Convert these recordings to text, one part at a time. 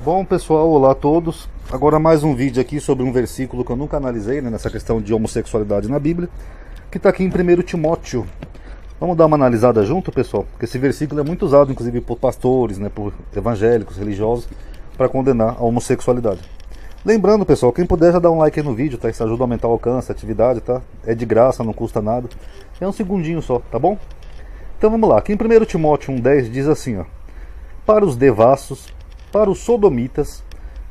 Bom pessoal, olá a todos. Agora mais um vídeo aqui sobre um versículo que eu nunca analisei, né, nessa questão de homossexualidade na Bíblia, que está aqui em 1 Timóteo. Vamos dar uma analisada junto, pessoal, porque esse versículo é muito usado inclusive por pastores, né, por evangélicos, religiosos, para condenar a homossexualidade. Lembrando, pessoal, quem puder já dá um like aí no vídeo, tá? Isso ajuda a aumentar o alcance, a atividade, tá? É de graça, não custa nada. É um segundinho só, tá bom? Então vamos lá, aqui em 1 Timóteo 1,10 diz assim, ó: para os devassos, para os sodomitas,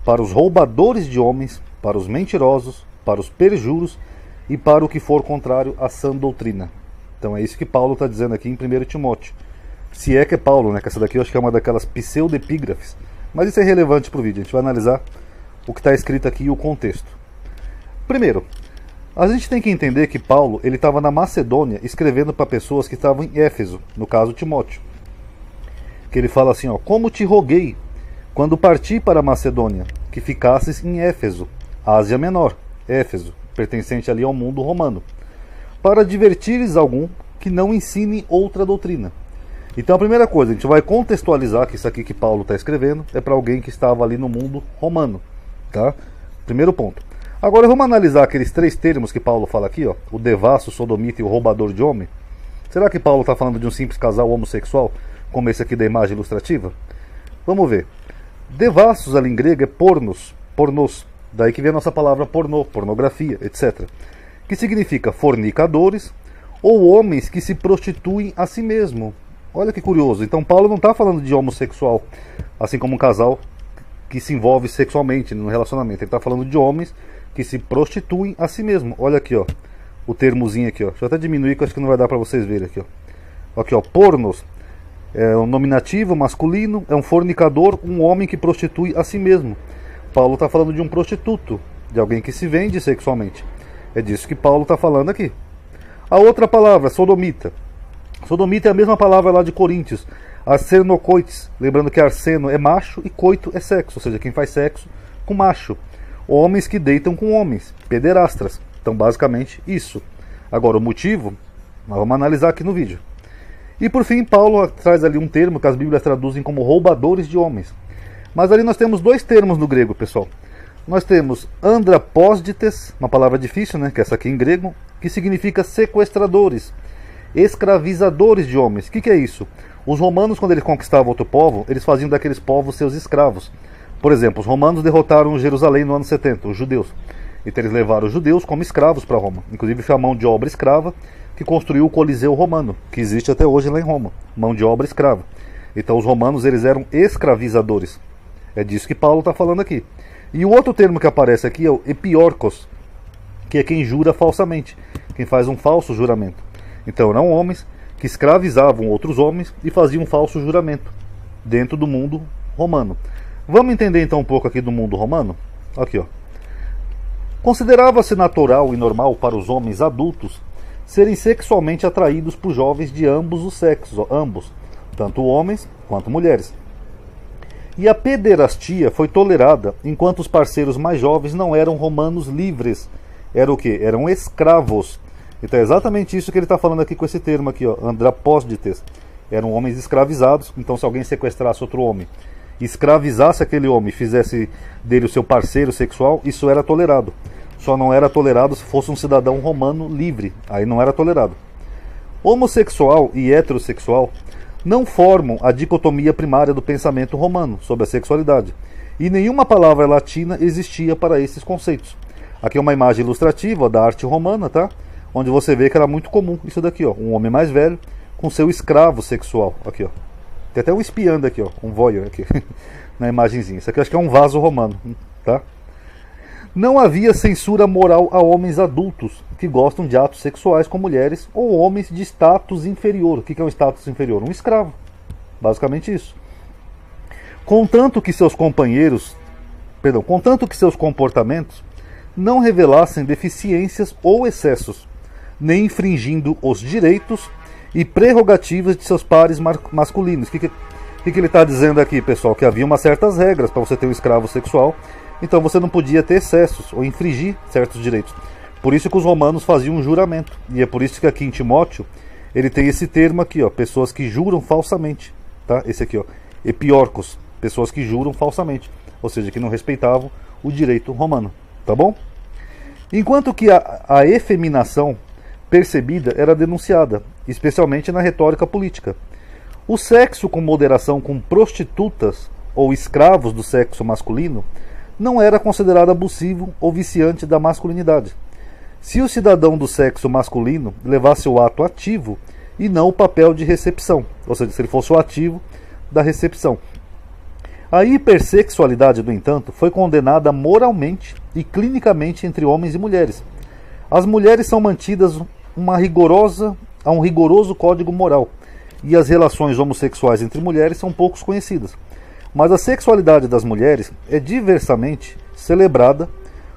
para os roubadores de homens, para os mentirosos, para os perjuros e para o que for contrário à sã doutrina. Então é isso que Paulo está dizendo aqui em 1 Timóteo. Se é que é Paulo, né? Que essa daqui eu acho que é uma daquelas pseudoepígrafes. Mas isso é relevante para o vídeo, a gente vai analisar o que está escrito aqui e o contexto. Primeiro, a gente tem que entender que Paulo ele estava na Macedônia escrevendo para pessoas que estavam em Éfeso, no caso Timóteo. Que ele fala assim, ó: como te roguei, quando parti para a Macedônia, que ficasses em Éfeso, Ásia Menor, Éfeso, pertencente ali ao mundo romano, para advertires algum que não ensine outra doutrina. Então a primeira coisa, a gente vai contextualizar que isso aqui que Paulo está escrevendo é para alguém que estava ali no mundo romano, tá? Primeiro ponto. Agora vamos analisar aqueles três termos que Paulo fala aqui, ó: o devasso, o sodomita e o roubador de homem. Será que Paulo está falando de um simples casal homossexual, como esse aqui da imagem ilustrativa? Vamos ver. Devassos ali em grego é pornos, daí que vem a nossa palavra pornô, pornografia, etc. Que significa fornicadores ou homens que se prostituem a si mesmo. Olha que curioso, então Paulo não está falando de homossexual, assim como um casal que se envolve sexualmente no relacionamento. Ele está falando de homens que se prostituem a si mesmo. Olha aqui, ó, o termozinho aqui, ó. Deixa eu até diminuir que eu acho que não vai dar para vocês verem aqui, ó. Aqui, ó, pornos. É um nominativo masculino, é um fornicador, um homem que prostitui a si mesmo. Paulo está falando de um prostituto, de alguém que se vende sexualmente. É disso que Paulo está falando aqui. A outra palavra, sodomita. Sodomita é a mesma palavra lá de Coríntios, arsenocoites. Lembrando que arseno é macho e coito é sexo, ou seja, quem faz sexo com macho. Homens que deitam com homens, pederastras. Então basicamente isso. Agora o motivo, nós vamos analisar aqui no vídeo. E por fim, Paulo traz ali um termo que as Bíblias traduzem como roubadores de homens. Mas ali nós temos dois termos no grego, pessoal. Nós temos andrapósdites, uma palavra difícil, né, que é essa aqui em grego, que significa sequestradores, escravizadores de homens. O que é isso? Os romanos, quando eles conquistavam outro povo, eles faziam daqueles povos seus escravos. Por exemplo, os romanos derrotaram Jerusalém no ano 70, os judeus. Então eles levaram os judeus como escravos para Roma. Inclusive foi a mão de obra escrava que construiu o Coliseu Romano, que existe até hoje lá em Roma, mão de obra escrava. Então os romanos eles eram escravizadores. É disso que Paulo está falando aqui. E o outro termo que aparece aqui é o epiorkos, que é quem jura falsamente, quem faz um falso juramento. Então eram homens que escravizavam outros homens e faziam um falso juramento dentro do mundo romano. Vamos entender então um pouco aqui do mundo romano? Aqui, ó. Considerava-se natural e normal para os homens adultos serem sexualmente atraídos por jovens de ambos os sexos, ambos, tanto homens quanto mulheres. E a pederastia foi tolerada enquanto os parceiros mais jovens não eram romanos livres. Era o quê? Eram escravos. Então é exatamente isso que ele está falando aqui com esse termo aqui, ó, andrapósdites. Eram homens escravizados, então se alguém sequestrasse outro homem, escravizasse aquele homem, fizesse dele o seu parceiro sexual, isso era tolerado. Só não era tolerado se fosse um cidadão romano livre. Aí não era tolerado. Homossexual e heterossexual não formam a dicotomia primária do pensamento romano sobre a sexualidade. E nenhuma palavra latina existia para esses conceitos. Aqui é uma imagem ilustrativa da arte romana, tá? Onde você vê que era muito comum isso daqui, ó. Um homem mais velho com seu escravo sexual. Aqui, ó. Tem até um espiando aqui, ó. Um voyeur aqui. Na imagenzinha. Isso aqui eu acho que é um vaso romano, tá? Não havia censura moral a homens adultos que gostam de atos sexuais com mulheres ou homens de status inferior. O que é um status inferior? Um escravo. Basicamente isso. Contanto que seus comportamentos não revelassem deficiências ou excessos, nem infringindo os direitos e prerrogativas de seus pares masculinos. O que ele está dizendo aqui, pessoal? Que havia umas certas regras para você ter um escravo sexual. Então você não podia ter excessos ou infringir certos direitos. Por isso que os romanos faziam um juramento. E é por isso que aqui em Timóteo ele tem esse termo aqui, ó, pessoas que juram falsamente, tá? Esse aqui, ó, epiorcos, pessoas que juram falsamente. ou seja, que não respeitavam o direito romano, tá bom? Enquanto que a efeminação percebida era denunciada, especialmente na retórica política. O sexo com moderação com prostitutas ou escravos do sexo masculino não era considerado abusivo ou viciante da masculinidade. Se o cidadão do sexo masculino levasse o ato ativo e não o papel de recepção, ou seja, se ele fosse o ativo da recepção. A hipersexualidade, no entanto, foi condenada moralmente e clinicamente entre homens e mulheres. As mulheres são mantidas a um rigoroso código moral, e as relações homossexuais entre mulheres são poucos conhecidas. Mas a sexualidade das mulheres é diversamente celebrada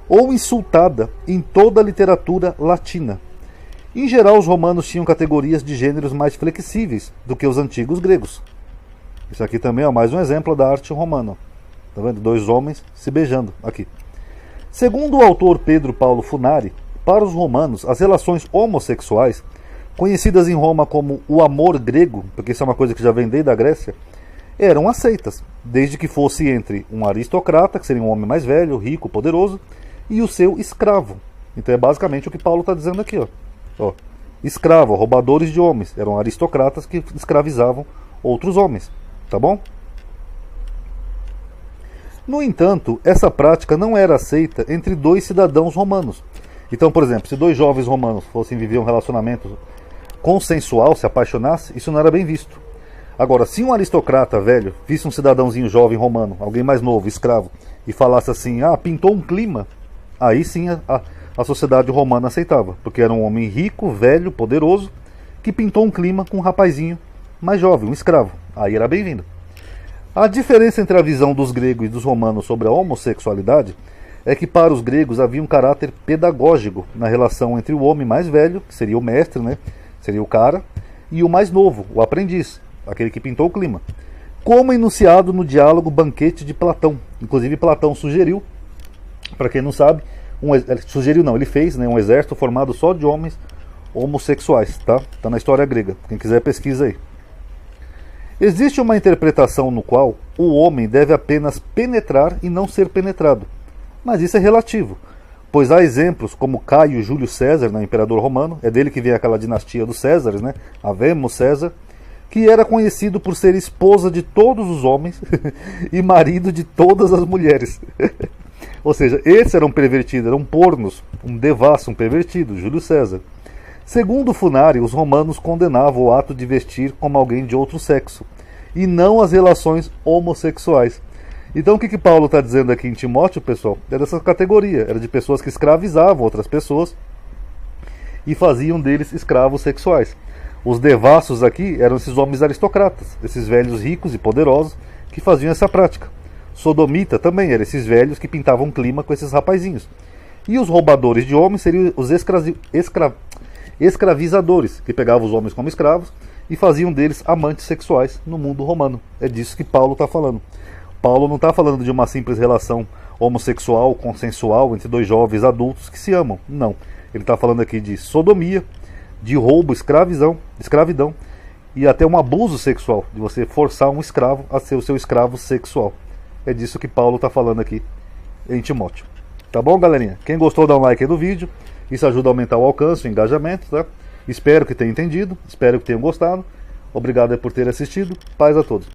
ou insultada em toda a literatura latina. Em geral, os romanos tinham categorias de gêneros mais flexíveis do que os antigos gregos. Isso aqui também é mais um exemplo da arte romana. Tá vendo? Dois homens se beijando aqui. Segundo o autor Pedro Paulo Funari, para os romanos, as relações homossexuais, conhecidas em Roma como o amor grego, porque isso é uma coisa que já vem desde a Grécia, eram aceitas, desde que fosse entre um aristocrata, que seria um homem mais velho, rico, poderoso, e o seu escravo. Então é basicamente o que Paulo está dizendo aqui. Ó, escravo, roubadores de homens, eram aristocratas que escravizavam outros homens. Tá bom? No entanto, essa prática não era aceita entre dois cidadãos romanos. Então, por exemplo, se dois jovens romanos fossem viver um relacionamento consensual, se apaixonasse, isso não era bem visto. Agora, se um aristocrata velho visse um cidadãozinho jovem romano, alguém mais novo, escravo, e falasse assim, pintou um clima, aí sim a sociedade romana aceitava, porque era um homem rico, velho, poderoso, que pintou um clima com um rapazinho mais jovem, um escravo. Aí era bem-vindo. A diferença entre a visão dos gregos e dos romanos sobre a homossexualidade é que para os gregos havia um caráter pedagógico na relação entre o homem mais velho, que seria o mestre, né? Seria o cara, e o mais novo, o aprendiz, aquele que pintou o clima. Como enunciado no diálogo Banquete de Platão. Inclusive Platão sugeriu, para quem não sabe, ele fez, né, um exército formado só de homens homossexuais, tá? Tá na história grega. Quem quiser pesquisa aí. Existe uma interpretação no qual o homem deve apenas penetrar e não ser penetrado. Mas isso é relativo, pois há exemplos como Caio Júlio César, né, imperador romano, é dele que vem aquela dinastia dos Césares, né, Havemos César, que era conhecido por ser esposa de todos os homens e marido de todas as mulheres. Ou seja, esse era um pervertido, era um pornos, um devasso, um pervertido, Júlio César. Segundo Funari, os romanos condenavam o ato de vestir como alguém de outro sexo, e não as relações homossexuais. Então o que Paulo está dizendo aqui em Timóteo, pessoal? É dessa categoria, era de pessoas que escravizavam outras pessoas e faziam deles escravos sexuais. Os devassos aqui eram esses homens aristocratas, esses velhos ricos e poderosos que faziam essa prática. Sodomita também eram esses velhos que pintavam clima com esses rapazinhos. E os roubadores de homens seriam os escravizadores, que pegavam os homens como escravos e faziam deles amantes sexuais no mundo romano. É disso que Paulo está falando. Paulo não está falando de uma simples relação homossexual, consensual, entre dois jovens adultos que se amam. Não. Ele está falando aqui de sodomia, de roubo, escravidão e até um abuso sexual, de você forçar um escravo a ser o seu escravo sexual. É disso que Paulo está falando aqui em Timóteo. Tá bom, galerinha? Quem gostou, dá um like aí no vídeo. Isso ajuda a aumentar o alcance, o engajamento, tá? Espero que tenham entendido, espero que tenham gostado. Obrigado por ter assistido. Paz a todos.